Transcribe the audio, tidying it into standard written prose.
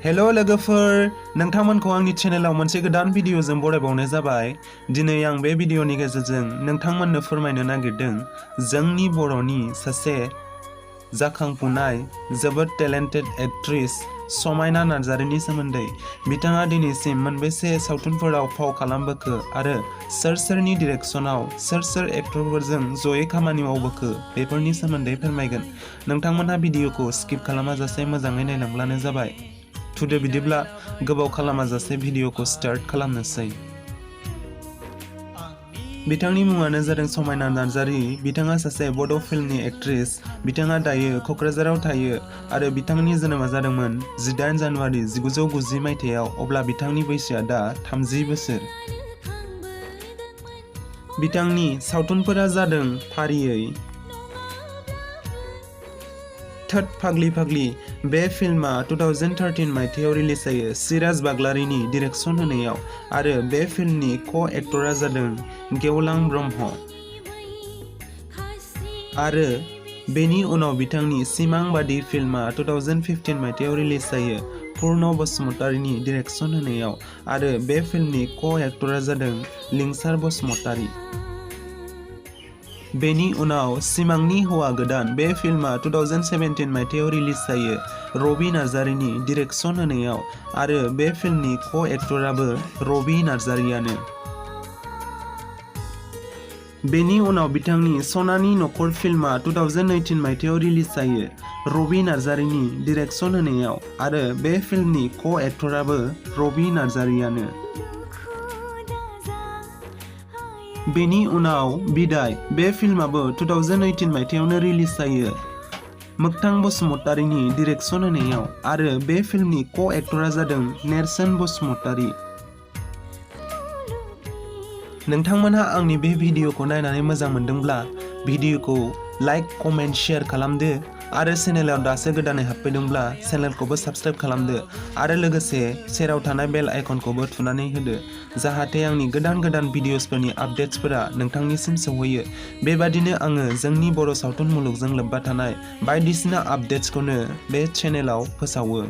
Hello लोगोफोर, नोंथांमोनखौ आंनि चेनेलाव मोनसे गोदान भिडिअजों बरायबावनाय जाबाय। दिनै आं बे भिडिअनि गेजेरजों नोंथांमोननो फोरमायनो नागिरदों जोंनि बर'नि सासे जाखांफुनाय जोबोद टेलेन्टेड एक्ट्रेस समायना नार्जारिनि सोमोन्दै। बिथाङा दिनैसिम मोनबेसे सावथुनफोराव फाव खालामबोखो आरो सोर सोरनि डिरेक्शनाव सोर एक्टरफोरजों जयै खामानि मावबोखो बेफोरनि सोमोन्दै फोरमायगोन। नोंथांमोनहा भिडिअखौ स्किप खालामाजासे मोजाङै नायलांब्लानो जाबाय। थुदो बिदिब्ला गोबाव खालामाजासे भिडिअखौ स्टार्ट खालामनोसै। बिथांनि मुङानो जादों समायना नार्जारी। बिथाङा सासे बड' फिल्मनि एक्ट्रेस। बिथाङा दायो क'क्राझाराव थायो आरो बिथांनि जोनोमा जादोंमोन 18 जानुवारि 1990 मायथाइयाव। अब्ला बिथांनि बैसोआ दा 30 बोसोर। बिथांनि सावथुनफोरा जादों फारियै थोद फाग्लि फाग्लि। बे फिल्मा 2013 मायथाइयाव रिलिज जायो सिराज बाग्लारिनि डिरेक्शन होनायाव आरो बे फिल्मनि क'-एक्टरा जादों गेवलां ब्रह्म। आरो बेनि उनाव बिथांनि सिमां बादि फिल्मा 2015 मायथाइयाव रिलिज जायो पुर्ण बसुमतारीनि डिरेक्शन होनायाव आरो बे फिल्मनि क'-एक्टरा जादों लिंसार बसुमतारी। बेनि उनाव सिमांनि हौवा गोदान। बे फिल्मा 2017 मायथाइयाव रिलिज जायो रबि नार्जारीनि डिरेक्शन होनायाव आरो बे फिल्मनि क'-एक्टराबो रबि नार्जारीयानो। बेनि उनाव बिथांनि सनानि नखर फिल्मा 2018 मायथाइयाव रिलिज जायो रबि नार्जारीनि डिरेक्शन होनायाव आरो बे फिल्मनि क'-एक्टराबो रबि नार्जारीयानो। बेनि उनाव बिदाय। बे फिल्माबो 2018 मायथाइयावनो रिलिज जायो मोगथां बसुमतारीनि डिरेक्शन होनायाव आरो बे फिल्मनि क'-एक्टरा जादों नेरसोन बसुमतारी। नोंथांमोनहा आंनि बे भिडिअखौ नायनानै मोजां मोनदोंब्ला भिडिअखौ लाइक, कमेन्ट, शेयार खालामदो आरो चेनेलाव दासो गोदानै हाबफैदोंब्ला चेनेलखौबो साबस्क्राइब खालामदो आरो लोगोसे सेराव थानाय बेल आइकनखौबो थुनानै होदो जाहाथे आंनि गोदान भिडिअसफोरनि आपडेट्सफोरा नोंथांनिसिम सौहैयो। बेबादिनो आङो जोंनि बर' सावथुन मुलुगजों लोब्बा थानाय बायदिसिना आपडेट्सखौनो बे चेनेलाव फोसावो।